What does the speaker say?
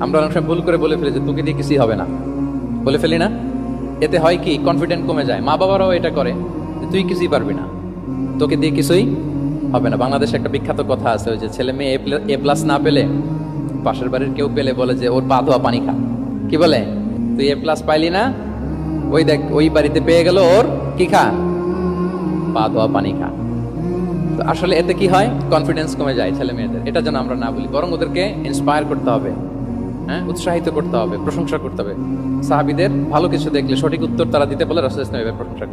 আমরা অনেক সময় ভুল করে বলে ফেলি যে তোকে দিয়ে কিছুই হবে না, বলে ফেলি না? এতে হয় কি, কনফিডেন্ট কমে যায়। মা বাবারাও এটা করে যে তুই কিছুই পারবি না, তোকে দিয়ে কিছুই হবে না। বাংলাদেশে একটা বিখ্যাত কথা আছে, ওই যে ছেলে মেয়ে এ প্লাস না পেলে পাশের বাড়ির কেউ পেলে বলে যে ওর পা ধোয়া পানি খা। কি বলে? তুই এ প্লাস পাইলি না, ওই দেখ ওই বাড়িতে পেয়ে গেল, ওর কি খা? পা ধোয়া পানি খা। তো আসলে এতে কি হয়, কনফিডেন্স কমে যায় ছেলে মেয়েদের। এটা যেন আমরা না বলি, বরং ওদেরকে ইন্সপায়ার করতে হবে, হ্যাঁ, উৎসাহিত করতে হবে, প্রশংসা করতে হবে। সাহাবীদের ভালো কিছু দেখলে সঠিক উত্তর তারা দিতে বলে রাসূল সাল্লাল্লাহু আলাইহি ওয়াসাল্লাম প্রশংসা করতেন।